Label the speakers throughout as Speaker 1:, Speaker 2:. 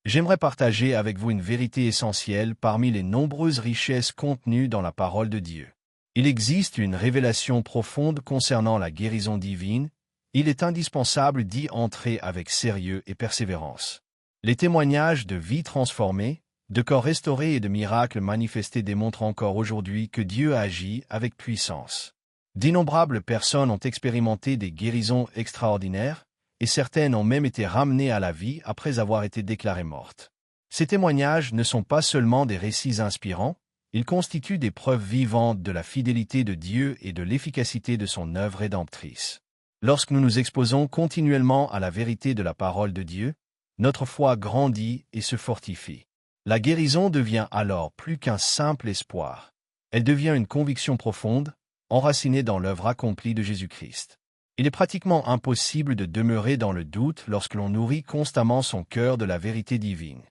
Speaker 1: j'aimerais partager avec vous une vérité essentielle parmi les nombreuses richesses contenues dans la parole de Dieu. Il existe une révélation profonde concernant la guérison divine. Il est indispensable d'y entrer avec sérieux et persévérance. Les témoignages de vies transformées, de corps restaurés et de miracles manifestés démontrent encore aujourd'hui que Dieu agit avec puissance. D'innombrables personnes ont expérimenté des guérisons extraordinaires, et certaines ont même été ramenées à la vie après avoir été déclarées mortes. Ces témoignages ne sont pas seulement des récits inspirants, ils constituent des preuves vivantes de la fidélité de Dieu et de l'efficacité de son œuvre rédemptrice. Lorsque nous nous exposons continuellement à la vérité de la parole de Dieu, notre foi grandit et se fortifie. La guérison devient alors plus qu'un simple espoir. Elle devient une conviction profonde, enracinée dans l'œuvre accomplie de Jésus-Christ. Il est pratiquement impossible de demeurer dans le doute lorsque l'on nourrit constamment son cœur de la vérité divine.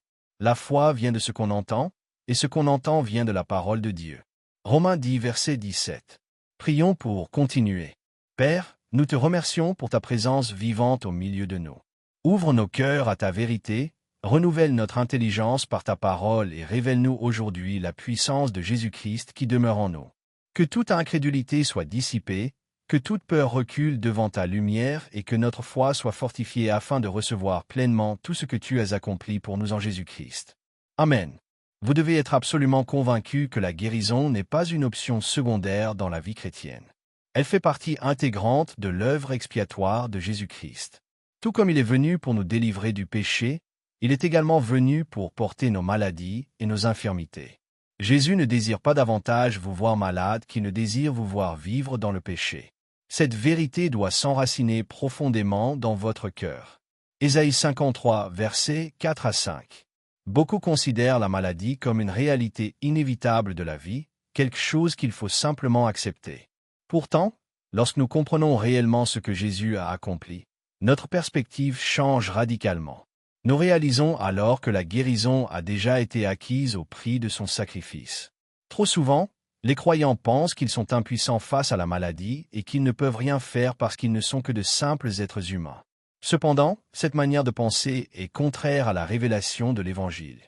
Speaker 1: La foi vient de ce qu'on entend, et ce qu'on entend vient de la parole de Dieu. Romains 10, verset 17. Prions pour continuer. Père, nous te remercions pour ta présence vivante au milieu de nous. Ouvre nos cœurs à ta vérité, renouvelle notre intelligence par ta parole et révèle-nous aujourd'hui la puissance de Jésus-Christ qui demeure en nous. Que toute incrédulité soit dissipée, que toute peur recule devant ta lumière et que notre foi soit fortifiée afin de recevoir pleinement tout ce que tu as accompli pour nous en Jésus-Christ. Amen. Vous devez être absolument convaincu que la guérison n'est pas une option secondaire dans la vie chrétienne. Elle fait partie intégrante de l'œuvre expiatoire de Jésus-Christ. Tout comme il est venu pour nous délivrer du péché, il est également venu pour porter nos maladies et nos infirmités. Jésus ne désire pas davantage vous voir malade qu'il ne désire vous voir vivre dans le péché. Cette vérité doit s'enraciner profondément dans votre cœur. Ésaïe 53, versets 4 à 5. Beaucoup considèrent la maladie comme une réalité inévitable de la vie, quelque chose qu'il faut simplement accepter. Pourtant, lorsque nous comprenons réellement ce que Jésus a accompli, notre perspective change radicalement. Nous réalisons alors que la guérison a déjà été acquise au prix de son sacrifice. Trop souvent, les croyants pensent qu'ils sont impuissants face à la maladie et qu'ils ne peuvent rien faire parce qu'ils ne sont que de simples êtres humains. Cependant, cette manière de penser est contraire à la révélation de l'Évangile.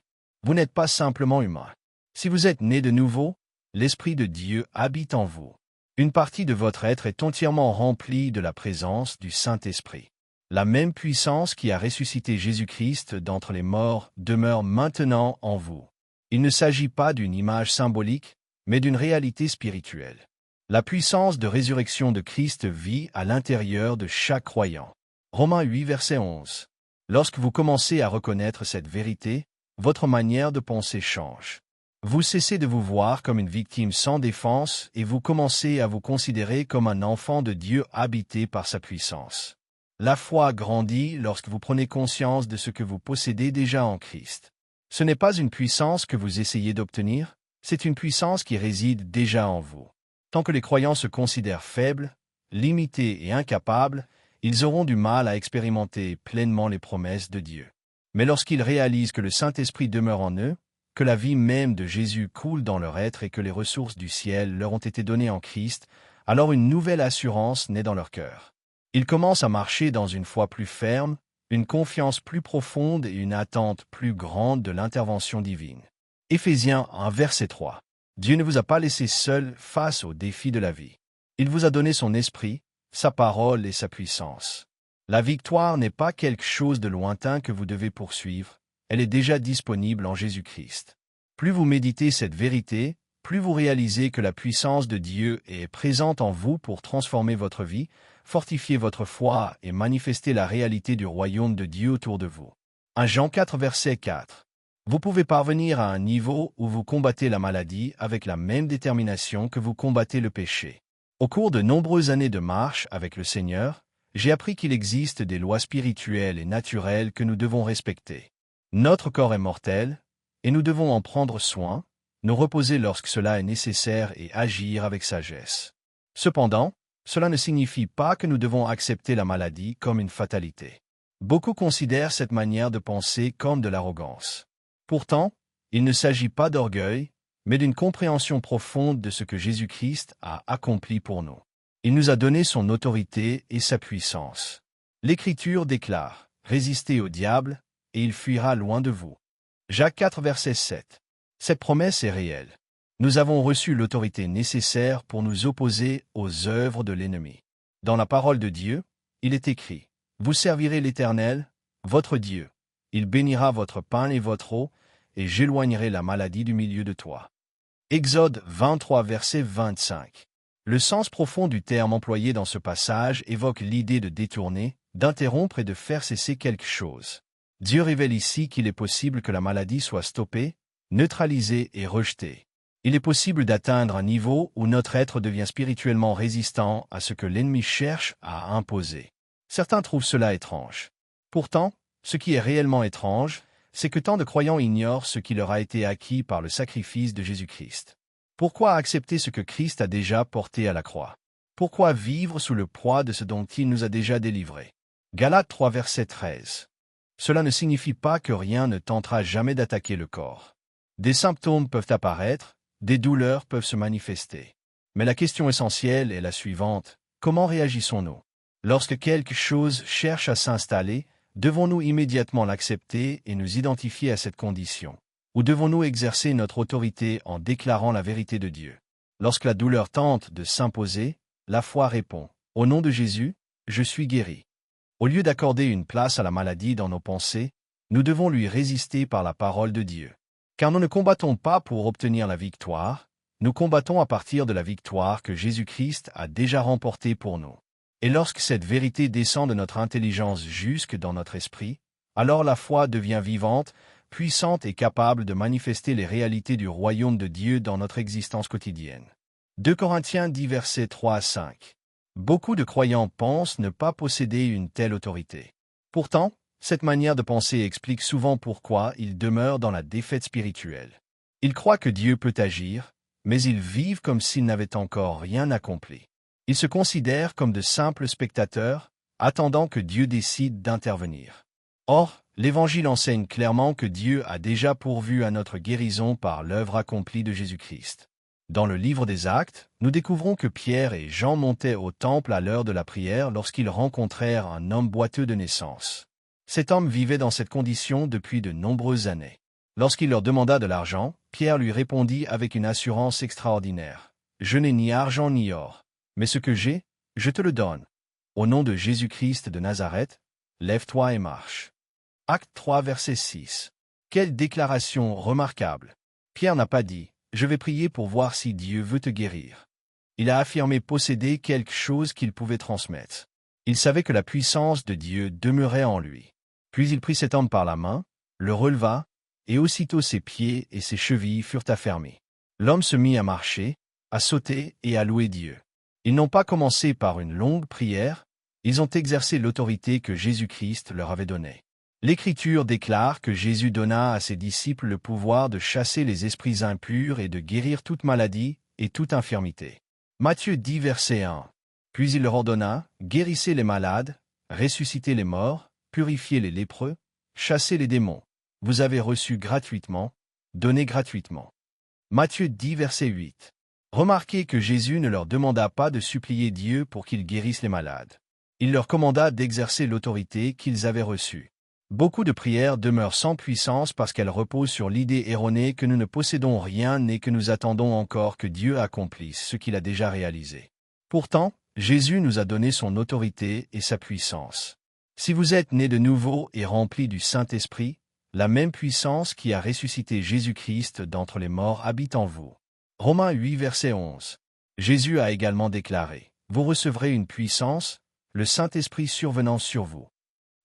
Speaker 1: Vous n'êtes pas simplement humain. Si vous êtes né de nouveau, l'Esprit de Dieu habite en vous. Une partie de votre être est entièrement remplie de la présence du Saint-Esprit. La même puissance qui a ressuscité Jésus-Christ d'entre les morts demeure maintenant en vous. Il ne s'agit pas d'une image symbolique, mais d'une réalité spirituelle. La puissance de résurrection de Christ vit à l'intérieur de chaque croyant. Romains 8, verset 11. Lorsque vous commencez à reconnaître cette vérité, votre manière de penser change. Vous cessez de vous voir comme une victime sans défense et vous commencez à vous considérer comme un enfant de Dieu habité par sa puissance. La foi grandit lorsque vous prenez conscience de ce que vous possédez déjà en Christ. Ce n'est pas une puissance que vous essayez d'obtenir, c'est une puissance qui réside déjà en vous. Tant que les croyants se considèrent faibles, limités et incapables, ils auront du mal à expérimenter pleinement les promesses de Dieu. Mais lorsqu'ils réalisent que le Saint-Esprit demeure en eux, que la vie même de Jésus coule dans leur être et que les ressources du ciel leur ont été données en Christ, alors une nouvelle assurance naît dans leur cœur. Ils commencent à marcher dans une foi plus ferme, une confiance plus profonde et une attente plus grande de l'intervention divine. Éphésiens 1, verset 3. Dieu ne vous a pas laissé seul face aux défis de la vie. Il vous a donné son esprit, sa parole et sa puissance. La victoire n'est pas quelque chose de lointain que vous devez poursuivre, elle est déjà disponible en Jésus-Christ. Plus vous méditez cette vérité, plus vous réalisez que la puissance de Dieu est présente en vous pour transformer votre vie, fortifier votre foi et manifester la réalité du royaume de Dieu autour de vous. 1 Jean 4, verset 4. Vous pouvez parvenir à un niveau où vous combattez la maladie avec la même détermination que vous combattez le péché. Au cours de nombreuses années de marche avec le Seigneur, j'ai appris qu'il existe des lois spirituelles et naturelles que nous devons respecter. Notre corps est mortel, et nous devons en prendre soin, nous reposer lorsque cela est nécessaire et agir avec sagesse. Cependant, cela ne signifie pas que nous devons accepter la maladie comme une fatalité. Beaucoup considèrent cette manière de penser comme de l'arrogance. Pourtant, il ne s'agit pas d'orgueil, mais d'une compréhension profonde de ce que Jésus-Christ a accompli pour nous. Il nous a donné son autorité et sa puissance. L'Écriture déclare « Résistez au diable, et il fuira loin de vous. Jacques 4, verset 7. Cette promesse est réelle. Nous avons reçu l'autorité nécessaire pour nous opposer aux œuvres de l'ennemi. Dans la parole de Dieu, il est écrit, « Vous servirez l'Éternel, votre Dieu. Il bénira votre pain et votre eau, et j'éloignerai la maladie du milieu de toi. » Exode 23, verset 25. Le sens profond du terme employé dans ce passage évoque l'idée de détourner, d'interrompre et de faire cesser quelque chose. Dieu révèle ici qu'il est possible que la maladie soit stoppée, neutralisée et rejetée. Il est possible d'atteindre un niveau où notre être devient spirituellement résistant à ce que l'ennemi cherche à imposer. Certains trouvent cela étrange. Pourtant, ce qui est réellement étrange, c'est que tant de croyants ignorent ce qui leur a été acquis par le sacrifice de Jésus-Christ. Pourquoi accepter ce que Christ a déjà porté à la croix? Pourquoi vivre sous le poids de ce dont il nous a déjà délivrés? Galates 3, verset 13. Cela ne signifie pas que rien ne tentera jamais d'attaquer le corps. Des symptômes peuvent apparaître, des douleurs peuvent se manifester. Mais la question essentielle est la suivante: comment réagissons-nous? Lorsque quelque chose cherche à s'installer, devons-nous immédiatement l'accepter et nous identifier à cette condition? Ou devons-nous exercer notre autorité en déclarant la vérité de Dieu? Lorsque la douleur tente de s'imposer, la foi répond: « Au nom de Jésus, je suis guéri. » Au lieu d'accorder une place à la maladie dans nos pensées, nous devons lui résister par la parole de Dieu. Car nous ne combattons pas pour obtenir la victoire, nous combattons à partir de la victoire que Jésus-Christ a déjà remportée pour nous. Et lorsque cette vérité descend de notre intelligence jusque dans notre esprit, alors la foi devient vivante, puissante et capable de manifester les réalités du royaume de Dieu dans notre existence quotidienne. 2 Corinthiens 10, versets 3 à 5. Beaucoup de croyants pensent ne pas posséder une telle autorité. Pourtant, cette manière de penser explique souvent pourquoi ils demeurent dans la défaite spirituelle. Ils croient que Dieu peut agir, mais ils vivent comme s'ils n'avaient encore rien accompli. Ils se considèrent comme de simples spectateurs, attendant que Dieu décide d'intervenir. Or, l'Évangile enseigne clairement que Dieu a déjà pourvu à notre guérison par l'œuvre accomplie de Jésus-Christ. Dans le livre des Actes, nous découvrons que Pierre et Jean montaient au temple à l'heure de la prière lorsqu'ils rencontrèrent un homme boiteux de naissance. Cet homme vivait dans cette condition depuis de nombreuses années. Lorsqu'il leur demanda de l'argent, Pierre lui répondit avec une assurance extraordinaire: « Je n'ai ni argent ni or, mais ce que j'ai, je te le donne. Au nom de Jésus-Christ de Nazareth, lève-toi et marche. » Acte 3, verset 6. Quelle déclaration remarquable! Pierre n'a pas dit: « Je vais prier pour voir si Dieu veut te guérir. » Il a affirmé posséder quelque chose qu'il pouvait transmettre. Il savait que la puissance de Dieu demeurait en lui. Puis il prit cet homme par la main, le releva, et aussitôt ses pieds et ses chevilles furent affermis. L'homme se mit à marcher, à sauter et à louer Dieu. Ils n'ont pas commencé par une longue prière, ils ont exercé l'autorité que Jésus-Christ leur avait donnée. L'Écriture déclare que Jésus donna à ses disciples le pouvoir de chasser les esprits impurs et de guérir toute maladie et toute infirmité. Matthieu 10, verset 1. Puis il leur ordonna: « Guérissez les malades, ressuscitez les morts, purifiez les lépreux, chassez les démons. Vous avez reçu gratuitement, donnez gratuitement. » Matthieu 10, verset 8. Remarquez que Jésus ne leur demanda pas de supplier Dieu pour qu'il guérisse les malades. Il leur commanda d'exercer l'autorité qu'ils avaient reçue. Beaucoup de prières demeurent sans puissance parce qu'elles reposent sur l'idée erronée que nous ne possédons rien et que nous attendons encore que Dieu accomplisse ce qu'il a déjà réalisé. Pourtant, Jésus nous a donné son autorité et sa puissance. Si vous êtes nés de nouveau et remplis du Saint-Esprit, la même puissance qui a ressuscité Jésus-Christ d'entre les morts habite en vous. Romains 8, verset 11. Jésus a également déclaré: « Vous recevrez une puissance, le Saint-Esprit survenant sur vous. »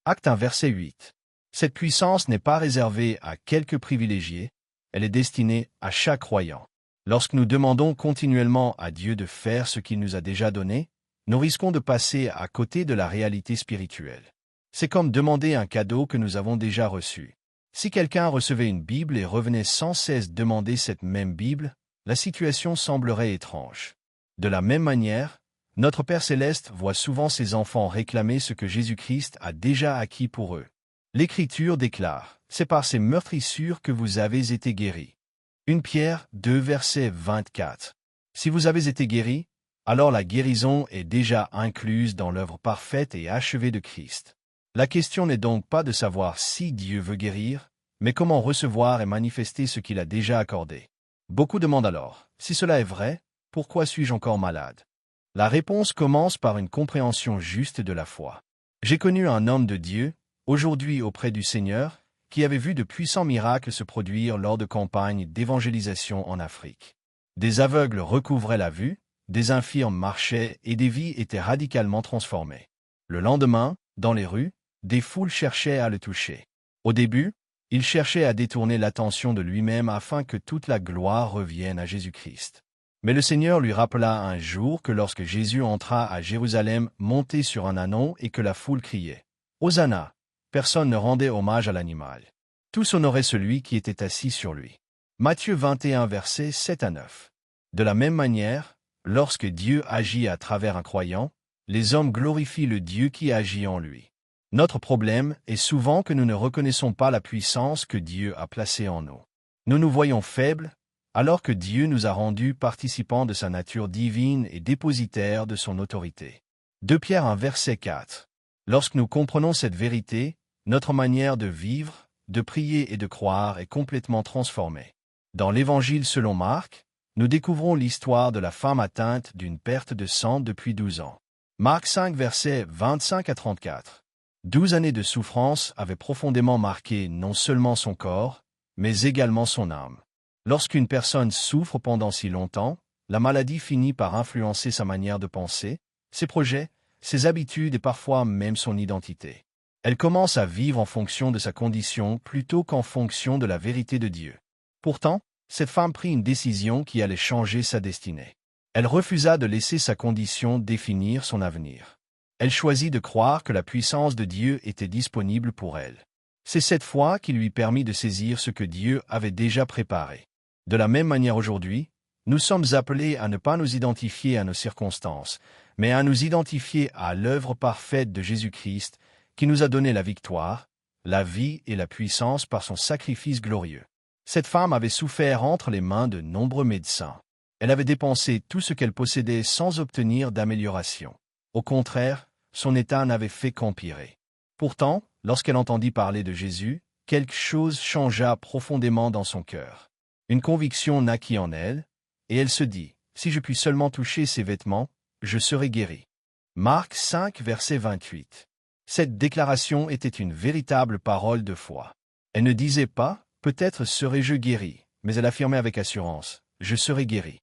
Speaker 1: Acte 1, verset 8. Cette puissance n'est pas réservée à quelques privilégiés, elle est destinée à chaque croyant. Lorsque nous demandons continuellement à Dieu de faire ce qu'il nous a déjà donné, nous risquons de passer à côté de la réalité spirituelle. C'est comme demander un cadeau que nous avons déjà reçu. Si quelqu'un recevait une Bible et revenait sans cesse demander cette même Bible, la situation semblerait étrange. De la même manière, notre Père Céleste voit souvent ses enfants réclamer ce que Jésus-Christ a déjà acquis pour eux. L'Écriture déclare: « C'est par ces meurtrissures que vous avez été guéris. » 1 Pierre 2, verset 24. Si vous avez été guéris, alors la guérison est déjà incluse dans l'œuvre parfaite et achevée de Christ. La question n'est donc pas de savoir si Dieu veut guérir, mais comment recevoir et manifester ce qu'il a déjà accordé. Beaucoup demandent alors, si cela est vrai, pourquoi suis-je encore malade? La réponse commence par une compréhension juste de la foi. J'ai connu un homme de Dieu, aujourd'hui auprès du Seigneur, qui avait vu de puissants miracles se produire lors de campagnes d'évangélisation en Afrique. Des aveugles recouvraient la vue, des infirmes marchaient et des vies étaient radicalement transformées. Le lendemain, dans les rues, des foules cherchaient à le toucher. Au début, il cherchait à détourner l'attention de lui-même afin que toute la gloire revienne à Jésus-Christ. Mais le Seigneur lui rappela un jour que lorsque Jésus entra à Jérusalem monté sur un ânon et que la foule criait « Hosanna !», personne ne rendait hommage à l'animal. Tous honoraient celui qui était assis sur lui. Matthieu 21 versets 7 à 9. De la même manière, lorsque Dieu agit à travers un croyant, les hommes glorifient le Dieu qui agit en lui. Notre problème est souvent que nous ne reconnaissons pas la puissance que Dieu a placée en nous. Nous nous voyons faibles, alors que Dieu nous a rendus participants de sa nature divine et dépositaires de son autorité. 2 Pierre 1 verset 4. Lorsque nous comprenons cette vérité, notre manière de vivre, de prier et de croire est complètement transformée. Dans l'Évangile selon Marc, nous découvrons l'histoire de la femme atteinte d'une perte de sang depuis 12 ans. Marc 5 versets 25 à 34. 12 années de souffrance avaient profondément marqué non seulement son corps, mais également son âme. Lorsqu'une personne souffre pendant si longtemps, la maladie finit par influencer sa manière de penser, ses projets, ses habitudes et parfois même son identité. Elle commence à vivre en fonction de sa condition plutôt qu'en fonction de la vérité de Dieu. Pourtant, cette femme prit une décision qui allait changer sa destinée. Elle refusa de laisser sa condition définir son avenir. Elle choisit de croire que la puissance de Dieu était disponible pour elle. C'est cette foi qui lui permit de saisir ce que Dieu avait déjà préparé. De la même manière aujourd'hui, nous sommes appelés à ne pas nous identifier à nos circonstances, mais à nous identifier à l'œuvre parfaite de Jésus-Christ qui nous a donné la victoire, la vie et la puissance par son sacrifice glorieux. Cette femme avait souffert entre les mains de nombreux médecins. Elle avait dépensé tout ce qu'elle possédait sans obtenir d'amélioration. Au contraire, son état n'avait fait qu'empirer. Pourtant, lorsqu'elle entendit parler de Jésus, quelque chose changea profondément dans son cœur. Une conviction naquit en elle, et elle se dit, « Si je puis seulement toucher ses vêtements, je serai guérie. » Marc 5, verset 28. Cette déclaration était une véritable parole de foi. Elle ne disait pas, « Peut-être serai-je guérie », mais elle affirmait avec assurance, « Je serai guérie. »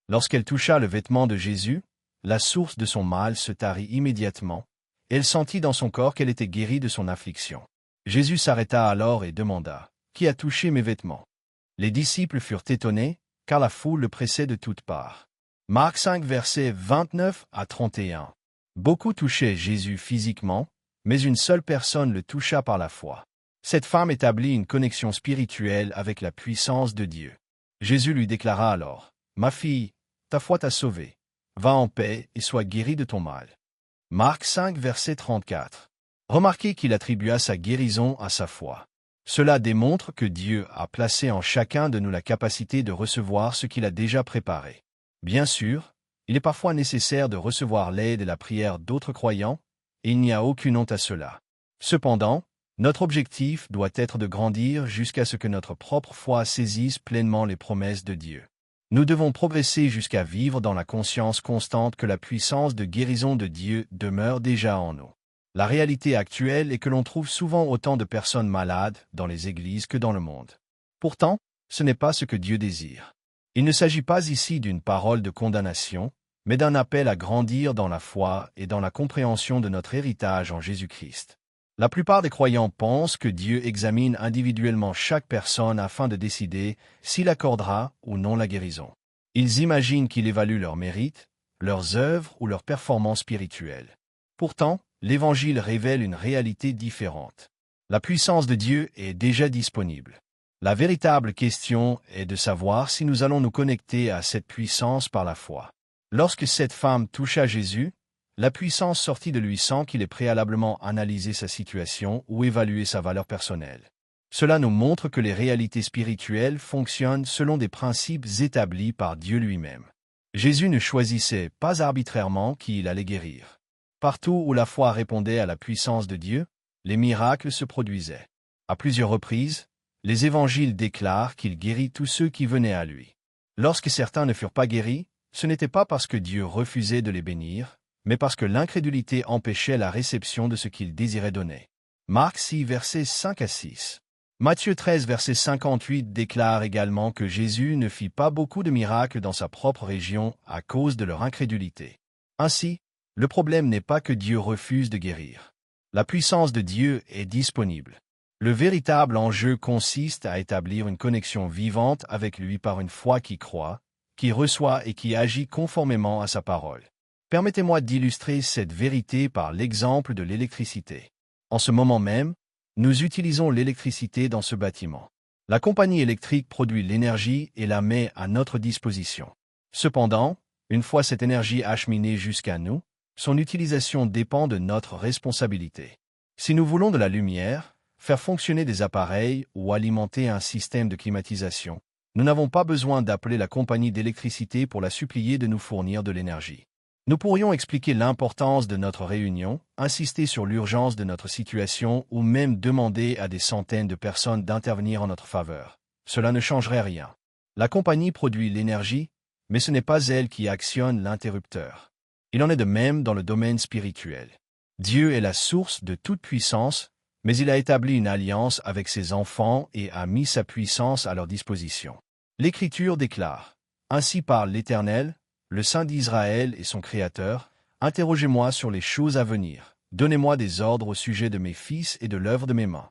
Speaker 1: Lorsqu'elle toucha le vêtement de Jésus, la source de son mal se tarit immédiatement, et elle sentit dans son corps qu'elle était guérie de son affliction. Jésus s'arrêta alors et demanda, « Qui a touché mes vêtements ?» Les disciples furent étonnés, car la foule le pressait de toutes parts. Marc 5 versets 29 à 31. Beaucoup touchaient Jésus physiquement, mais une seule personne le toucha par la foi. Cette femme établit une connexion spirituelle avec la puissance de Dieu. Jésus lui déclara alors, « Ma fille, ta foi t'a sauvée. Va en paix et sois guérie de ton mal. » Marc 5 verset 34. Remarquez qu'il attribua sa guérison à sa foi. Cela démontre que Dieu a placé en chacun de nous la capacité de recevoir ce qu'il a déjà préparé. Bien sûr, il est parfois nécessaire de recevoir l'aide et la prière d'autres croyants, et il n'y a aucune honte à cela. Cependant, notre objectif doit être de grandir jusqu'à ce que notre propre foi saisisse pleinement les promesses de Dieu. Nous devons progresser jusqu'à vivre dans la conscience constante que la puissance de guérison de Dieu demeure déjà en nous. La réalité actuelle est que l'on trouve souvent autant de personnes malades dans les églises que dans le monde. Pourtant, ce n'est pas ce que Dieu désire. Il ne s'agit pas ici d'une parole de condamnation, mais d'un appel à grandir dans la foi et dans la compréhension de notre héritage en Jésus-Christ. La plupart des croyants pensent que Dieu examine individuellement chaque personne afin de décider s'il accordera ou non la guérison. Ils imaginent qu'il évalue leurs mérites, leurs œuvres ou leurs performances spirituelles. Pourtant, l'Évangile révèle une réalité différente. La puissance de Dieu est déjà disponible. La véritable question est de savoir si nous allons nous connecter à cette puissance par la foi. Lorsque cette femme toucha Jésus, la puissance sortit de lui sans qu'il ait préalablement analysé sa situation ou évalué sa valeur personnelle. Cela nous montre que les réalités spirituelles fonctionnent selon des principes établis par Dieu lui-même. Jésus ne choisissait pas arbitrairement qui il allait guérir. Partout où la foi répondait à la puissance de Dieu, les miracles se produisaient. À plusieurs reprises, les évangiles déclarent qu'il guérit tous ceux qui venaient à lui. Lorsque certains ne furent pas guéris, ce n'était pas parce que Dieu refusait de les bénir, mais parce que l'incrédulité empêchait la réception de ce qu'il désirait donner. Marc 6, versets 5 à 6. Matthieu 13, verset 58 déclare également que Jésus ne fit pas beaucoup de miracles dans sa propre région à cause de leur incrédulité. Ainsi, le problème n'est pas que Dieu refuse de guérir. La puissance de Dieu est disponible. Le véritable enjeu consiste à établir une connexion vivante avec lui par une foi qui croit, qui reçoit et qui agit conformément à sa parole. Permettez-moi d'illustrer cette vérité par l'exemple de l'électricité. En ce moment même, nous utilisons l'électricité dans ce bâtiment. La compagnie électrique produit l'énergie et la met à notre disposition. Cependant, une fois cette énergie acheminée jusqu'à nous, son utilisation dépend de notre responsabilité. Si nous voulons de la lumière, faire fonctionner des appareils ou alimenter un système de climatisation, nous n'avons pas besoin d'appeler la compagnie d'électricité pour la supplier de nous fournir de l'énergie. Nous pourrions expliquer l'importance de notre réunion, insister sur l'urgence de notre situation ou même demander à des centaines de personnes d'intervenir en notre faveur. Cela ne changerait rien. La compagnie produit l'énergie, mais ce n'est pas elle qui actionne l'interrupteur. Il en est de même dans le domaine spirituel. Dieu est la source de toute puissance, mais il a établi une alliance avec ses enfants et a mis sa puissance à leur disposition. L'Écriture déclare « Ainsi parle l'Éternel, le Saint d'Israël et son Créateur, interrogez-moi sur les choses à venir, donnez-moi des ordres au sujet de mes fils et de l'œuvre de mes mains. »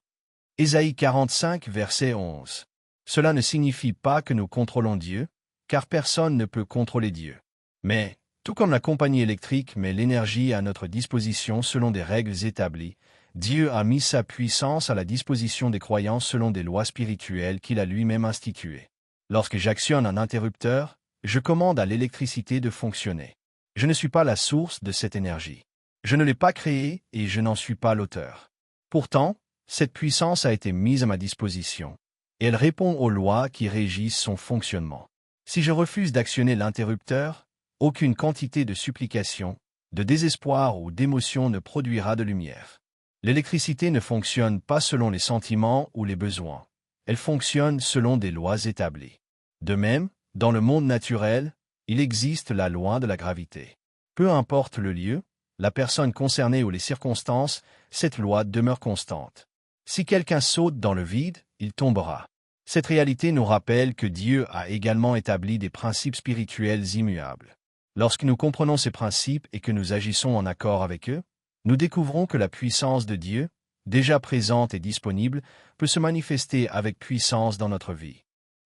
Speaker 1: Ésaïe 45, verset 11. Cela ne signifie pas que nous contrôlons Dieu, car personne ne peut contrôler Dieu. Mais, tout comme la compagnie électrique met l'énergie à notre disposition selon des règles établies, Dieu a mis sa puissance à la disposition des croyants selon des lois spirituelles qu'il a lui-même instituées. Lorsque j'actionne un interrupteur, je commande à l'électricité de fonctionner. Je ne suis pas la source de cette énergie. Je ne l'ai pas créée et je n'en suis pas l'auteur. Pourtant, cette puissance a été mise à ma disposition, et elle répond aux lois qui régissent son fonctionnement. Si je refuse d'actionner l'interrupteur, aucune quantité de supplication, de désespoir ou d'émotion ne produira de lumière. L'électricité ne fonctionne pas selon les sentiments ou les besoins. Elle fonctionne selon des lois établies. De même, dans le monde naturel, il existe la loi de la gravité. Peu importe le lieu, la personne concernée ou les circonstances, cette loi demeure constante. Si quelqu'un saute dans le vide, il tombera. Cette réalité nous rappelle que Dieu a également établi des principes spirituels immuables. Lorsque nous comprenons ces principes et que nous agissons en accord avec eux, nous découvrons que la puissance de Dieu, déjà présente et disponible, peut se manifester avec puissance dans notre vie.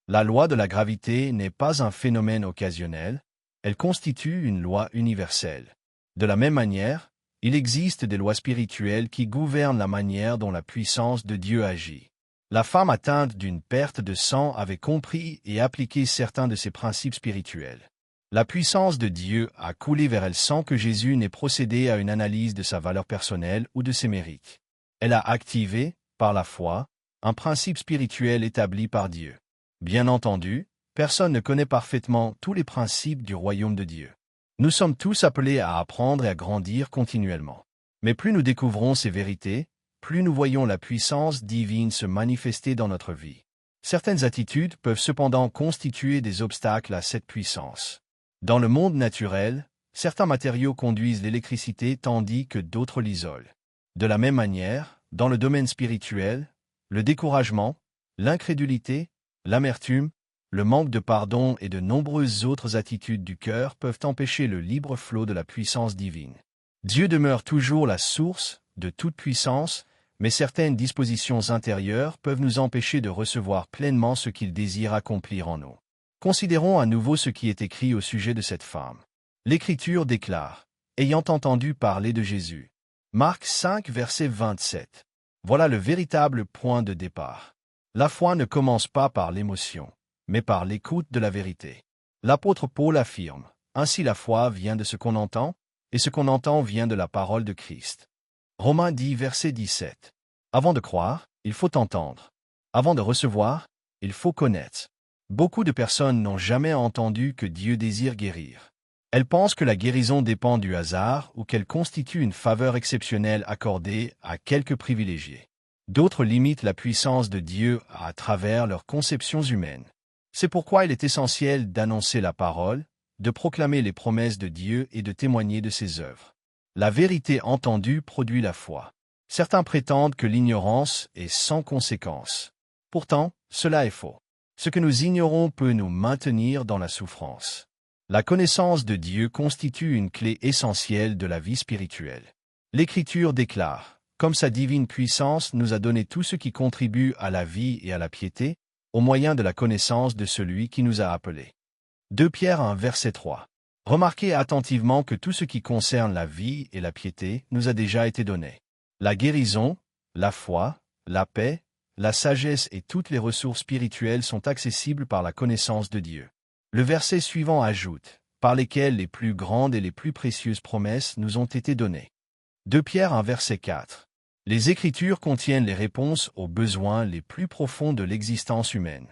Speaker 1: La loi de la gravité n'est pas un phénomène occasionnel, elle constitue une loi universelle. De la même manière, il existe des lois spirituelles qui gouvernent la manière dont la puissance de Dieu agit. La femme atteinte d'une perte de sang avait compris et appliqué certains de ces principes spirituels. La puissance de Dieu a coulé vers elle sans que Jésus n'ait procédé à une analyse de sa valeur personnelle ou de ses mérites. Elle a activé, par la foi, un principe spirituel établi par Dieu. Bien entendu, personne ne connaît parfaitement tous les principes du royaume de Dieu. Nous sommes tous appelés à apprendre et à grandir continuellement. Mais plus nous découvrons ces vérités, plus nous voyons la puissance divine se manifester dans notre vie. Certaines attitudes peuvent cependant constituer des obstacles à cette puissance. Dans le monde naturel, certains matériaux conduisent l'électricité tandis que d'autres l'isolent. De la même manière, dans le domaine spirituel, le découragement, l'incrédulité, l'amertume, le manque de pardon et de nombreuses autres attitudes du cœur peuvent empêcher le libre flot de la puissance divine. Dieu demeure toujours la source de toute puissance, mais certaines dispositions intérieures peuvent nous empêcher de recevoir pleinement ce qu'il désire accomplir en nous. Considérons à nouveau ce qui est écrit au sujet de cette femme. L'Écriture déclare, ayant entendu parler de Jésus. Marc 5, verset 27. Voilà le véritable point de départ. La foi ne commence pas par l'émotion, mais par l'écoute de la vérité. L'apôtre Paul affirme, ainsi la foi vient de ce qu'on entend, et ce qu'on entend vient de la parole de Christ. Romains 10, verset 17. Avant de croire, il faut entendre. Avant de recevoir, il faut connaître. Beaucoup de personnes n'ont jamais entendu que Dieu désire guérir. Elles pensent que la guérison dépend du hasard ou qu'elle constitue une faveur exceptionnelle accordée à quelques privilégiés. D'autres limitent la puissance de Dieu à travers leurs conceptions humaines. C'est pourquoi il est essentiel d'annoncer la parole, de proclamer les promesses de Dieu et de témoigner de ses œuvres. La vérité entendue produit la foi. Certains prétendent que l'ignorance est sans conséquence. Pourtant, cela est faux. Ce que nous ignorons peut nous maintenir dans la souffrance. La connaissance de Dieu constitue une clé essentielle de la vie spirituelle. L'Écriture déclare, comme sa divine puissance nous a donné tout ce qui contribue à la vie et à la piété, au moyen de la connaissance de celui qui nous a appelés. 2 Pierre 1 verset 3. Remarquez attentivement que tout ce qui concerne la vie et la piété nous a déjà été donné. La guérison, la foi, la paix, la sagesse et toutes les ressources spirituelles sont accessibles par la connaissance de Dieu. Le verset suivant ajoute, par lesquelles les plus grandes et les plus précieuses promesses nous ont été données. 2 Pierre 1 verset 4. Les Écritures contiennent les réponses aux besoins les plus profonds de l'existence humaine.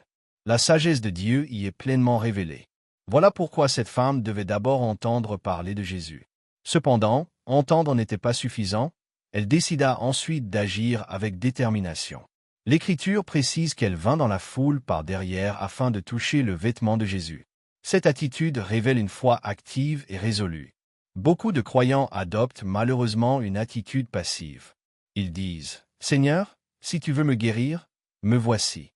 Speaker 1: La sagesse de Dieu y est pleinement révélée. Voilà pourquoi cette femme devait d'abord entendre parler de Jésus. Cependant, entendre n'était pas suffisant, elle décida ensuite d'agir avec détermination. L'Écriture précise qu'elle vint dans la foule par derrière afin de toucher le vêtement de Jésus. Cette attitude révèle une foi active et résolue. Beaucoup de croyants adoptent malheureusement une attitude passive. Ils disent « Seigneur, si tu veux me guérir, me voici ».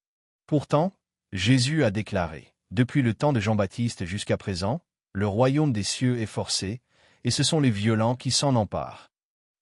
Speaker 1: Pourtant, Jésus a déclaré « Depuis le temps de Jean-Baptiste jusqu'à présent, le royaume des cieux est forcé, et ce sont les violents qui s'en emparent. »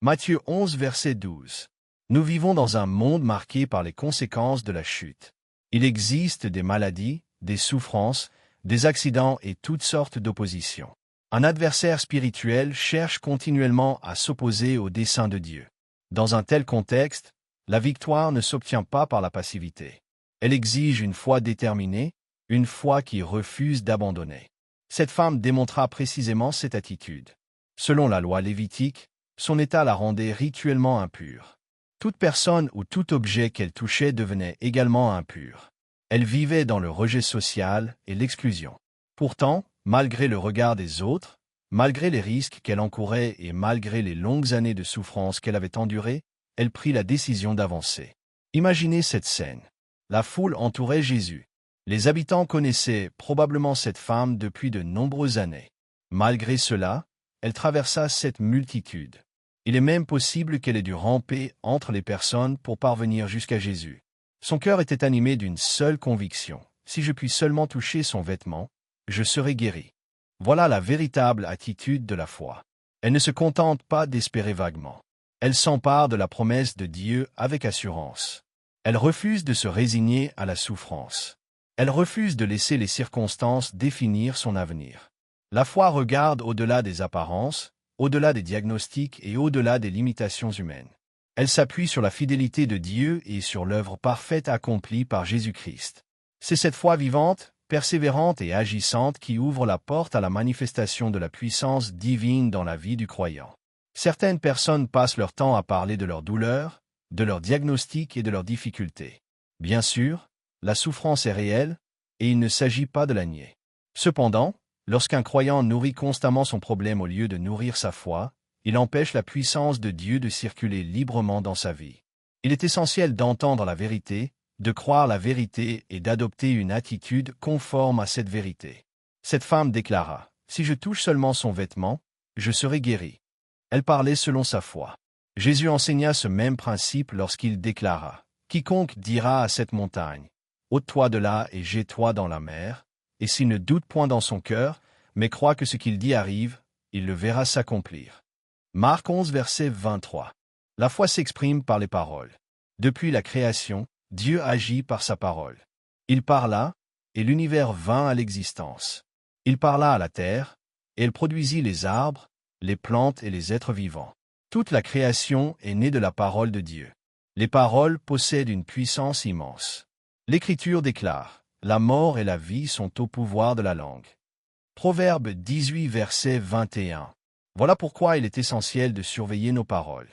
Speaker 1: Matthieu 11 verset 12. Nous vivons dans un monde marqué par les conséquences de la chute. Il existe des maladies, des souffrances, des accidents et toutes sortes d'oppositions. Un adversaire spirituel cherche continuellement à s'opposer au dessein de Dieu. Dans un tel contexte, la victoire ne s'obtient pas par la passivité. Elle exige une foi déterminée, une foi qui refuse d'abandonner. Cette femme démontra précisément cette attitude. Selon la loi lévitique, son état la rendait rituellement impure. Toute personne ou tout objet qu'elle touchait devenait également impur. Elle vivait dans le rejet social et l'exclusion. Pourtant, malgré le regard des autres, malgré les risques qu'elle encourait et malgré les longues années de souffrance qu'elle avait endurées, elle prit la décision d'avancer. Imaginez cette scène. La foule entourait Jésus. Les habitants connaissaient probablement cette femme depuis de nombreuses années. Malgré cela, elle traversa cette multitude. Il est même possible qu'elle ait dû ramper entre les personnes pour parvenir jusqu'à Jésus. Son cœur était animé d'une seule conviction. Si je puis seulement toucher son vêtement, je serai guéri. Voilà la véritable attitude de la foi. Elle ne se contente pas d'espérer vaguement. Elle s'empare de la promesse de Dieu avec assurance. Elle refuse de se résigner à la souffrance. Elle refuse de laisser les circonstances définir son avenir. La foi regarde au-delà des apparences, au-delà des diagnostics et au-delà des limitations humaines. Elle s'appuie sur la fidélité de Dieu et sur l'œuvre parfaite accomplie par Jésus-Christ. C'est cette foi vivante, persévérante et agissante qui ouvre la porte à la manifestation de la puissance divine dans la vie du croyant. Certaines personnes passent leur temps à parler de leurs douleurs, de leurs diagnostics et de leurs difficultés. Bien sûr, la souffrance est réelle, et il ne s'agit pas de la nier. Cependant, lorsqu'un croyant nourrit constamment son problème au lieu de nourrir sa foi, il empêche la puissance de Dieu de circuler librement dans sa vie. Il est essentiel d'entendre la vérité, de croire la vérité et d'adopter une attitude conforme à cette vérité. Cette femme déclara, « Si je touche seulement son vêtement, je serai guéri. » Elle parlait selon sa foi. Jésus enseigna ce même principe lorsqu'il déclara, « Quiconque dira à cette montagne, « ôte-toi de là et jette-toi dans la mer », et s'il ne doute point dans son cœur, mais croit que ce qu'il dit arrive, il le verra s'accomplir. » Marc 11 verset 23. La foi s'exprime par les paroles. Depuis la création, Dieu agit par sa parole. Il parla, et l'univers vint à l'existence. Il parla à la terre, et elle produisit les arbres, les plantes et les êtres vivants. Toute la création est née de la parole de Dieu. Les paroles possèdent une puissance immense. L'Écriture déclare, « La mort et la vie sont au pouvoir de la langue. » Proverbe 18 verset 21. Voilà pourquoi il est essentiel de surveiller nos paroles.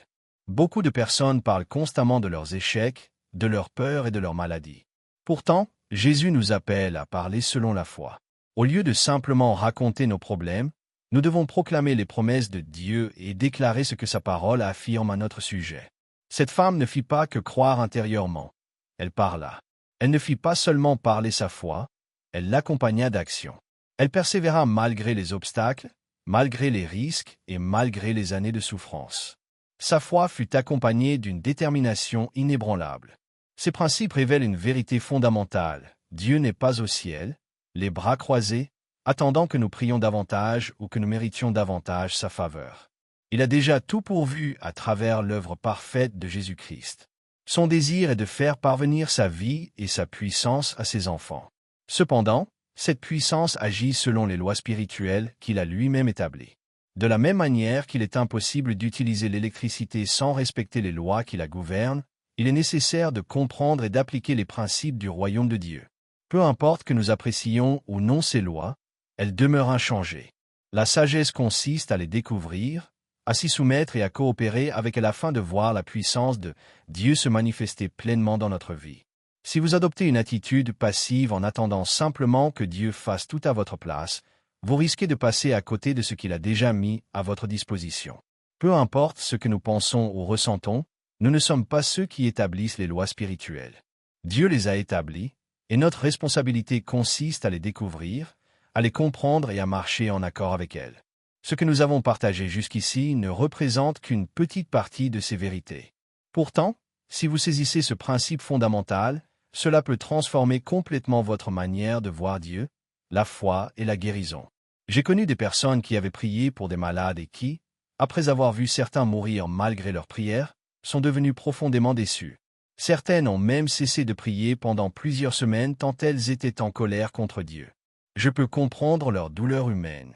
Speaker 1: Beaucoup de personnes parlent constamment de leurs échecs, de leurs peurs et de leurs maladies. Pourtant, Jésus nous appelle à parler selon la foi. Au lieu de simplement raconter nos problèmes, Nous devons proclamer les promesses de Dieu et déclarer ce que sa parole affirme à notre sujet. Cette femme ne fit pas que croire intérieurement. Elle parla. Elle ne fit pas seulement parler sa foi, elle l'accompagna d'actions. Elle persévéra malgré les obstacles, malgré les risques et malgré les années de souffrance. Sa foi fut accompagnée d'une détermination inébranlable. Ces principes révèlent une vérité fondamentale. Dieu n'est pas au ciel, les bras croisés, attendant que nous prions davantage ou que nous méritions davantage sa faveur. Il a déjà tout pourvu à travers l'œuvre parfaite de Jésus-Christ. Son désir est de faire parvenir sa vie et sa puissance à ses enfants. Cependant, cette puissance agit selon les lois spirituelles qu'il a lui-même établies. De la même manière qu'il est impossible d'utiliser l'électricité sans respecter les lois qui la gouvernent, il est nécessaire de comprendre et d'appliquer les principes du royaume de Dieu. Peu importe que nous apprécions ou non ces lois, elles demeurent inchangées. La sagesse consiste à les découvrir, à s'y soumettre et à coopérer avec elle afin de voir la puissance de Dieu se manifester pleinement dans notre vie. Si vous adoptez une attitude passive en attendant simplement que Dieu fasse tout à votre place, vous risquez de passer à côté de ce qu'il a déjà mis à votre disposition. Peu importe ce que nous pensons ou ressentons, nous ne sommes pas ceux qui établissent les lois spirituelles. Dieu les a établies, et notre responsabilité consiste à les découvrir, à les comprendre et à marcher en accord avec elles. Ce que nous avons partagé jusqu'ici ne représente qu'une petite partie de ces vérités. Pourtant, si vous saisissez ce principe fondamental, cela peut transformer complètement votre manière de voir Dieu, la foi et la guérison. J'ai connu des personnes qui avaient prié pour des malades et qui, après avoir vu certains mourir malgré leurs prières, sont devenues profondément déçues. Certaines ont même cessé de prier pendant plusieurs semaines tant elles étaient en colère contre Dieu. Je peux comprendre leur douleur humaine.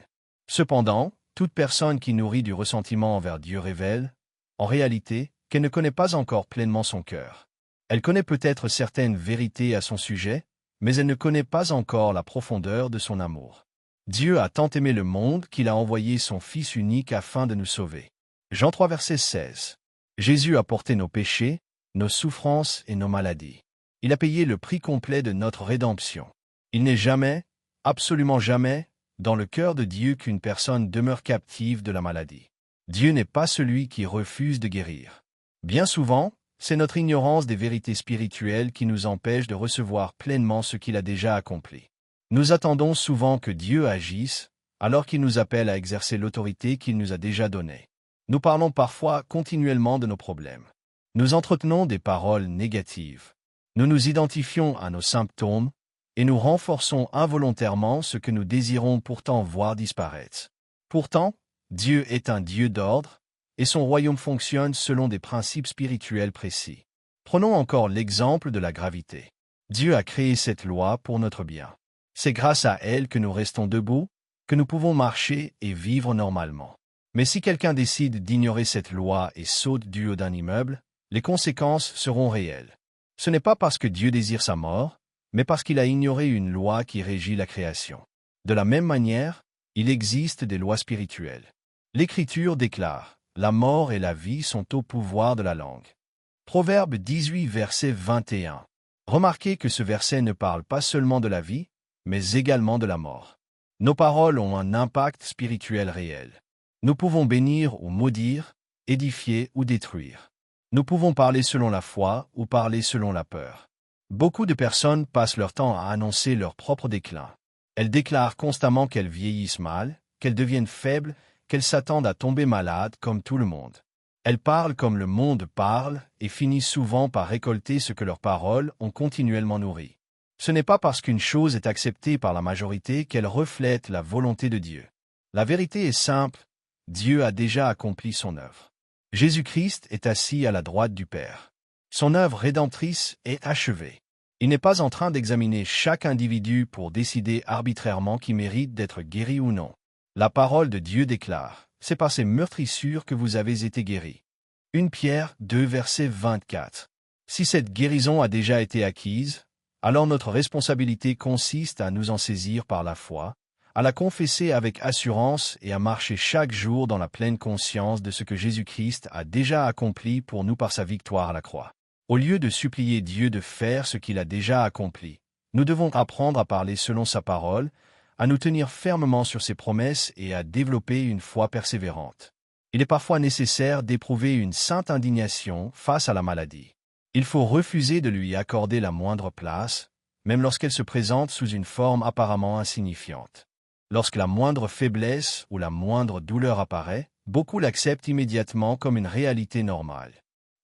Speaker 1: Cependant, toute personne qui nourrit du ressentiment envers Dieu révèle, en réalité, qu'elle ne connaît pas encore pleinement son cœur. Elle connaît peut-être certaines vérités à son sujet, mais elle ne connaît pas encore la profondeur de son amour. Dieu a tant aimé le monde qu'il a envoyé son Fils unique afin de nous sauver. Jean 3, verset 16. Jésus a porté nos péchés, nos souffrances et nos maladies. Il a payé le prix complet de notre rédemption. Il n'est jamais, absolument jamais, dans le cœur de Dieu qu'une personne demeure captive de la maladie. Dieu n'est pas celui qui refuse de guérir. Bien souvent, c'est notre ignorance des vérités spirituelles qui nous empêche de recevoir pleinement ce qu'il a déjà accompli. Nous attendons souvent que Dieu agisse, alors qu'il nous appelle à exercer l'autorité qu'il nous a déjà donnée. Nous parlons parfois continuellement de nos problèmes. Nous entretenons des paroles négatives. Nous nous identifions à nos symptômes, et nous renforçons involontairement ce que nous désirons pourtant voir disparaître. Pourtant, Dieu est un Dieu d'ordre, et son royaume fonctionne selon des principes spirituels précis. Prenons encore l'exemple de la gravité. Dieu a créé cette loi pour notre bien. C'est grâce à elle que nous restons debout, que nous pouvons marcher et vivre normalement. Mais si quelqu'un décide d'ignorer cette loi et saute du haut d'un immeuble, les conséquences seront réelles. Ce n'est pas parce que Dieu désire sa mort, mais parce qu'il a ignoré une loi qui régit la création. De la même manière, il existe des lois spirituelles. L'Écriture déclare « La mort et la vie sont au pouvoir de la langue ». Proverbe 18, verset 21. Remarquez que ce verset ne parle pas seulement de la vie, mais également de la mort. Nos paroles ont un impact spirituel réel. Nous pouvons bénir ou maudire, édifier ou détruire. Nous pouvons parler selon la foi ou parler selon la peur. Beaucoup de personnes passent leur temps à annoncer leur propre déclin. Elles déclarent constamment qu'elles vieillissent mal, qu'elles deviennent faibles, qu'elles s'attendent à tomber malades comme tout le monde. Elles parlent comme le monde parle et finissent souvent par récolter ce que leurs paroles ont continuellement nourri. Ce n'est pas parce qu'une chose est acceptée par la majorité qu'elle reflète la volonté de Dieu. La vérité est simple, Dieu a déjà accompli son œuvre. Jésus-Christ est assis à la droite du Père. Son œuvre rédemptrice est achevée. Il n'est pas en train d'examiner chaque individu pour décider arbitrairement qui mérite d'être guéri ou non. La parole de Dieu déclare, c'est par ces meurtrissures que vous avez été guéris. 1 Pierre 2, verset 24. Si cette guérison a déjà été acquise, alors notre responsabilité consiste à nous en saisir par la foi, à la confesser avec assurance et à marcher chaque jour dans la pleine conscience de ce que Jésus-Christ a déjà accompli pour nous par sa victoire à la croix. Au lieu de supplier Dieu de faire ce qu'il a déjà accompli, nous devons apprendre à parler selon sa parole, à nous tenir fermement sur ses promesses et à développer une foi persévérante. Il est parfois nécessaire d'éprouver une sainte indignation face à la maladie. Il faut refuser de lui accorder la moindre place, même lorsqu'elle se présente sous une forme apparemment insignifiante. Lorsque la moindre faiblesse ou la moindre douleur apparaît, beaucoup l'acceptent immédiatement comme une réalité normale.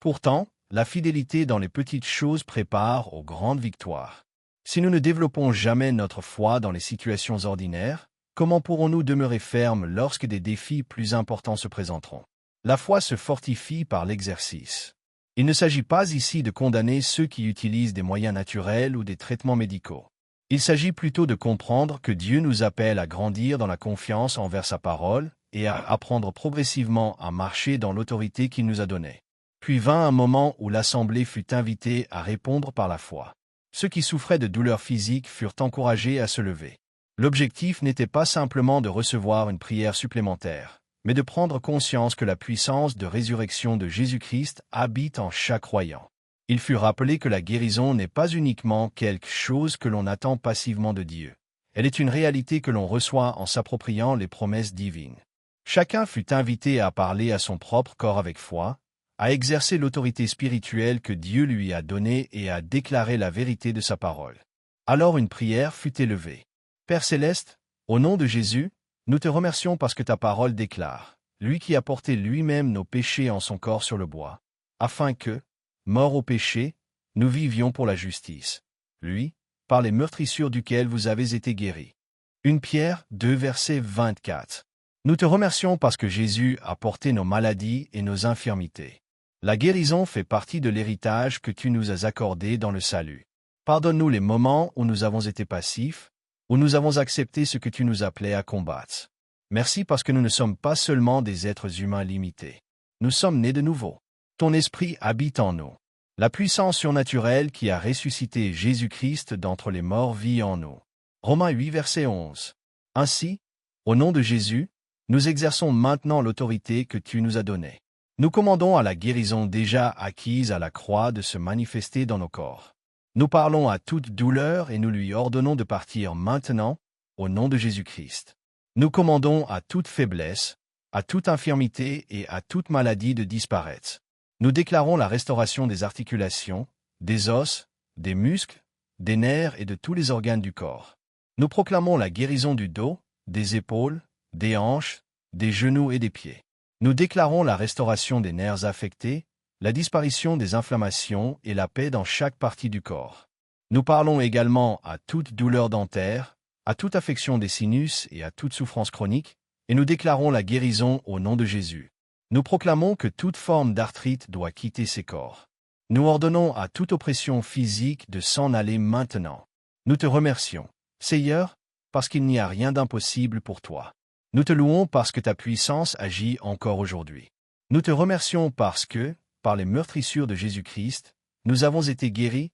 Speaker 1: Pourtant, la fidélité dans les petites choses prépare aux grandes victoires. Si nous ne développons jamais notre foi dans les situations ordinaires, comment pourrons-nous demeurer fermes lorsque des défis plus importants se présenteront? La foi se fortifie par l'exercice. Il ne s'agit pas ici de condamner ceux qui utilisent des moyens naturels ou des traitements médicaux. Il s'agit plutôt de comprendre que Dieu nous appelle à grandir dans la confiance envers sa parole et à apprendre progressivement à marcher dans l'autorité qu'il nous a donnée. Puis vint un moment où l'Assemblée fut invitée à répondre par la foi. Ceux qui souffraient de douleurs physiques furent encouragés à se lever. L'objectif n'était pas simplement de recevoir une prière supplémentaire, mais de prendre conscience que la puissance de résurrection de Jésus-Christ habite en chaque croyant. Il fut rappelé que la guérison n'est pas uniquement quelque chose que l'on attend passivement de Dieu. Elle est une réalité que l'on reçoit en s'appropriant les promesses divines. Chacun fut invité à parler à son propre corps avec foi, à exercer l'autorité spirituelle que Dieu lui a donnée et à déclarer la vérité de sa parole. Alors une prière fut élevée. Père céleste, au nom de Jésus, nous te remercions parce que ta parole déclare, lui qui a porté lui-même nos péchés en son corps sur le bois, afin que, mort au péché, nous vivions pour la justice. Lui, par les meurtrissures duquel vous avez été guéris. 1 Pierre 2 verset 24. Nous te remercions parce que Jésus a porté nos maladies et nos infirmités. La guérison fait partie de l'héritage que tu nous as accordé dans le salut. Pardonne-nous les moments où nous avons été passifs, où nous avons accepté ce que tu nous appelais à combattre. Merci parce que nous ne sommes pas seulement des êtres humains limités. Nous sommes nés de nouveau. Ton esprit habite en nous. La puissance surnaturelle qui a ressuscité Jésus-Christ d'entre les morts vit en nous. Romains 8 verset 11. Ainsi, au nom de Jésus, nous exerçons maintenant l'autorité que tu nous as donnée. Nous commandons à la guérison déjà acquise à la croix de se manifester dans nos corps. Nous parlons à toute douleur et nous lui ordonnons de partir maintenant, au nom de Jésus-Christ. Nous commandons à toute faiblesse, à toute infirmité et à toute maladie de disparaître. Nous déclarons la restauration des articulations, des os, des muscles, des nerfs et de tous les organes du corps. Nous proclamons la guérison du dos, des épaules, des hanches, des genoux et des pieds. Nous déclarons la restauration des nerfs affectés, la disparition des inflammations et la paix dans chaque partie du corps. Nous parlons également à toute douleur dentaire, à toute affection des sinus et à toute souffrance chronique, et nous déclarons la guérison au nom de Jésus. Nous proclamons que toute forme d'arthrite doit quitter ces corps. Nous ordonnons à toute oppression physique de s'en aller maintenant. Nous te remercions, Seigneur, parce qu'il n'y a rien d'impossible pour toi. Nous te louons parce que ta puissance agit encore aujourd'hui. Nous te remercions parce que, par les meurtrissures de Jésus-Christ, nous avons été guéris,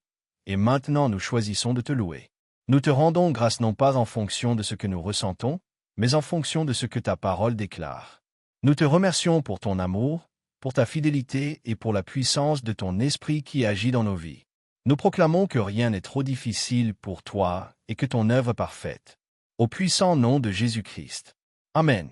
Speaker 1: et maintenant nous choisissons de te louer. Nous te rendons grâce non pas en fonction de ce que nous ressentons, mais en fonction de ce que ta parole déclare. Nous te remercions pour ton amour, pour ta fidélité et pour la puissance de ton esprit qui agit dans nos vies. Nous proclamons que rien n'est trop difficile pour toi et que ton œuvre est parfaite. Au puissant nom de Jésus-Christ. Amen.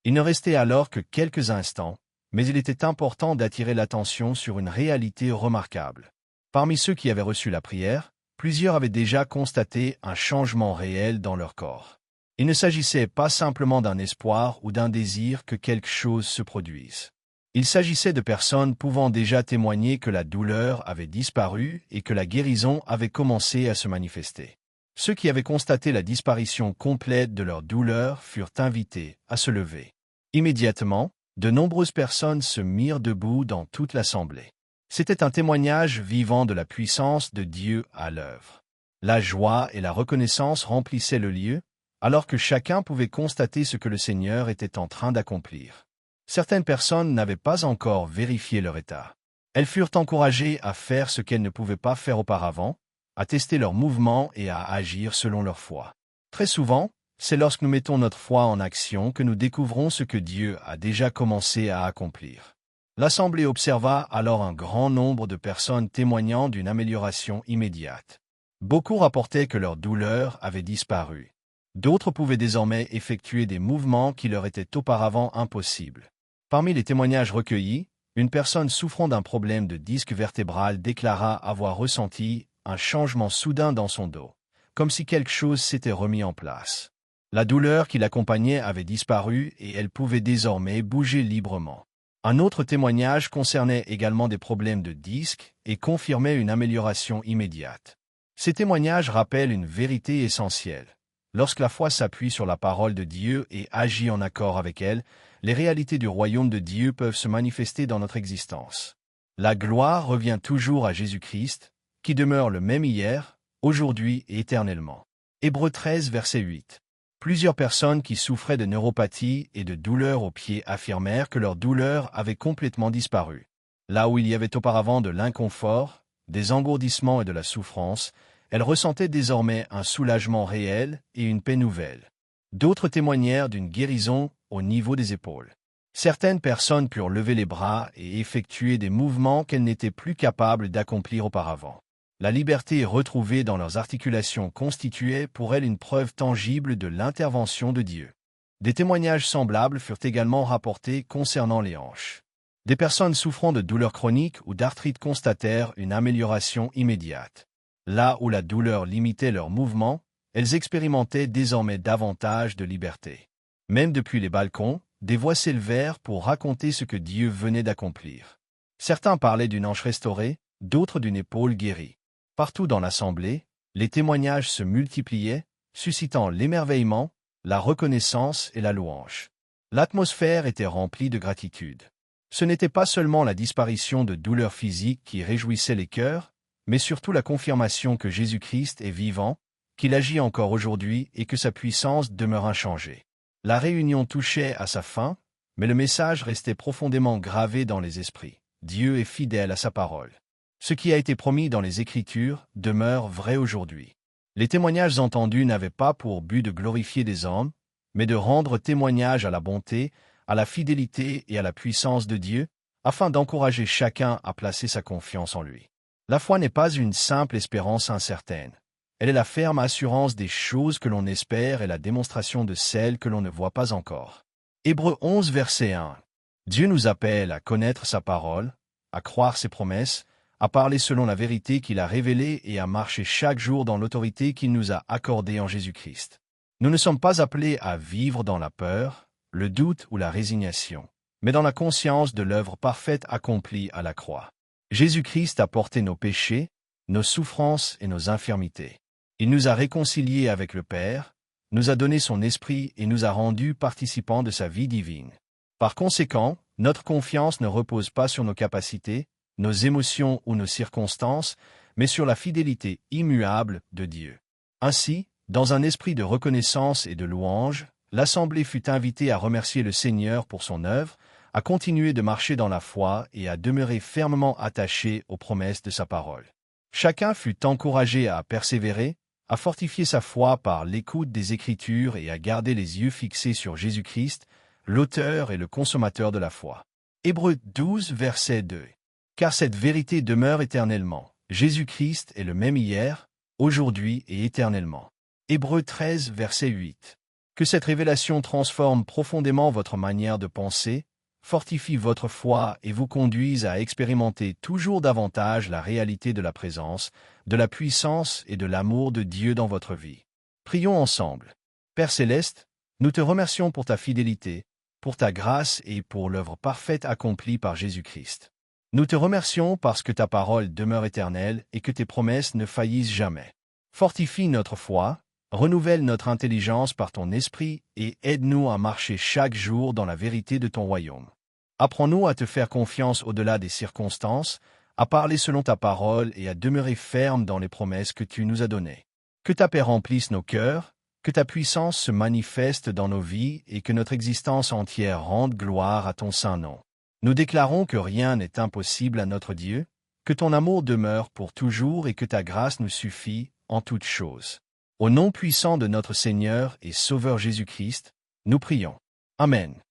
Speaker 1: Il ne restait alors que quelques instants, mais il était important d'attirer l'attention sur une réalité remarquable. Parmi ceux qui avaient reçu la prière, plusieurs avaient déjà constaté un changement réel dans leur corps. Il ne s'agissait pas simplement d'un espoir ou d'un désir que quelque chose se produise. Il s'agissait de personnes pouvant déjà témoigner que la douleur avait disparu et que la guérison avait commencé à se manifester. Ceux qui avaient constaté la disparition complète de leur douleur furent invités à se lever. Immédiatement, de nombreuses personnes se mirent debout dans toute l'assemblée. C'était un témoignage vivant de la puissance de Dieu à l'œuvre. La joie et la reconnaissance remplissaient le lieu, alors que chacun pouvait constater ce que le Seigneur était en train d'accomplir. Certaines personnes n'avaient pas encore vérifié leur état. Elles furent encouragées à faire ce qu'elles ne pouvaient pas faire auparavant, à tester leurs mouvements et à agir selon leur foi. Très souvent, c'est lorsque nous mettons notre foi en action que nous découvrons ce que Dieu a déjà commencé à accomplir. L'Assemblée observa alors un grand nombre de personnes témoignant d'une amélioration immédiate. Beaucoup rapportaient que leur douleur avait disparu. D'autres pouvaient désormais effectuer des mouvements qui leur étaient auparavant impossibles. Parmi les témoignages recueillis, une personne souffrant d'un problème de disque vertébral déclara avoir ressenti un changement soudain dans son dos, comme si quelque chose s'était remis en place. La douleur qui l'accompagnait avait disparu et elle pouvait désormais bouger librement. Un autre témoignage concernait également des problèmes de disque et confirmait une amélioration immédiate. Ces témoignages rappellent une vérité essentielle. Lorsque la foi s'appuie sur la parole de Dieu et agit en accord avec elle, les réalités du royaume de Dieu peuvent se manifester dans notre existence. La gloire revient toujours à Jésus-Christ, qui demeure le même hier, aujourd'hui et éternellement. Hébreux 13, verset 8. Plusieurs personnes qui souffraient de neuropathie et de douleurs aux pieds affirmèrent que leur douleur avait complètement disparu. Là où il y avait auparavant de l'inconfort, des engourdissements et de la souffrance, elles ressentaient désormais un soulagement réel et une paix nouvelle. D'autres témoignèrent d'une guérison au niveau des épaules. Certaines personnes purent lever les bras et effectuer des mouvements qu'elles n'étaient plus capables d'accomplir auparavant. La liberté retrouvée dans leurs articulations constituait pour elles une preuve tangible de l'intervention de Dieu. Des témoignages semblables furent également rapportés concernant les hanches. Des personnes souffrant de douleurs chroniques ou d'arthrite constatèrent une amélioration immédiate. Là où la douleur limitait leurs mouvements, elles expérimentaient désormais davantage de liberté. Même depuis les balcons, des voix s'élevèrent pour raconter ce que Dieu venait d'accomplir. Certains parlaient d'une hanche restaurée, d'autres d'une épaule guérie. Partout dans l'assemblée, les témoignages se multipliaient, suscitant l'émerveillement, la reconnaissance et la louange. L'atmosphère était remplie de gratitude. Ce n'était pas seulement la disparition de douleurs physiques qui réjouissait les cœurs, mais surtout la confirmation que Jésus-Christ est vivant, qu'il agit encore aujourd'hui et que sa puissance demeure inchangée. La réunion touchait à sa fin, mais le message restait profondément gravé dans les esprits. Dieu est fidèle à sa parole. Ce qui a été promis dans les Écritures demeure vrai aujourd'hui. Les témoignages entendus n'avaient pas pour but de glorifier des hommes, mais de rendre témoignage à la bonté, à la fidélité et à la puissance de Dieu, afin d'encourager chacun à placer sa confiance en lui. La foi n'est pas une simple espérance incertaine. Elle est la ferme assurance des choses que l'on espère et la démonstration de celles que l'on ne voit pas encore. Hébreux 11, verset 1. Dieu nous appelle à connaître sa parole, à croire ses promesses, à parler selon la vérité qu'il a révélée et à marcher chaque jour dans l'autorité qu'il nous a accordée en Jésus-Christ. Nous ne sommes pas appelés à vivre dans la peur, le doute ou la résignation, mais dans la conscience de l'œuvre parfaite accomplie à la croix. Jésus-Christ a porté nos péchés, nos souffrances et nos infirmités. Il nous a réconciliés avec le Père, nous a donné son esprit et nous a rendus participants de sa vie divine. Par conséquent, notre confiance ne repose pas sur nos capacités, nos émotions ou nos circonstances, mais sur la fidélité immuable de Dieu. Ainsi, dans un esprit de reconnaissance et de louange, l'Assemblée fut invitée à remercier le Seigneur pour son œuvre, à continuer de marcher dans la foi et à demeurer fermement attaché aux promesses de sa parole. Chacun fut encouragé à persévérer, à fortifier sa foi par l'écoute des Écritures et à garder les yeux fixés sur Jésus-Christ, l'auteur et le consommateur de la foi. Hébreux 12, verset 2. Car cette vérité demeure éternellement. Jésus-Christ est le même hier, aujourd'hui et éternellement. Hébreux 13, verset 8. Que cette révélation transforme profondément votre manière de penser, fortifie votre foi et vous conduise à expérimenter toujours davantage la réalité de la présence, de la puissance et de l'amour de Dieu dans votre vie. Prions ensemble. Père céleste, nous te remercions pour ta fidélité, pour ta grâce et pour l'œuvre parfaite accomplie par Jésus-Christ. Nous te remercions parce que ta parole demeure éternelle et que tes promesses ne faillissent jamais. Fortifie notre foi, renouvelle notre intelligence par ton esprit et aide-nous à marcher chaque jour dans la vérité de ton royaume. Apprends-nous à te faire confiance au-delà des circonstances, à parler selon ta parole et à demeurer ferme dans les promesses que tu nous as données. Que ta paix remplisse nos cœurs, que ta puissance se manifeste dans nos vies et que notre existence entière rende gloire à ton saint nom. Nous déclarons que rien n'est impossible à notre Dieu, que ton amour demeure pour toujours et que ta grâce nous suffit en toutes choses. Au nom puissant de notre Seigneur et Sauveur Jésus-Christ, nous prions. Amen.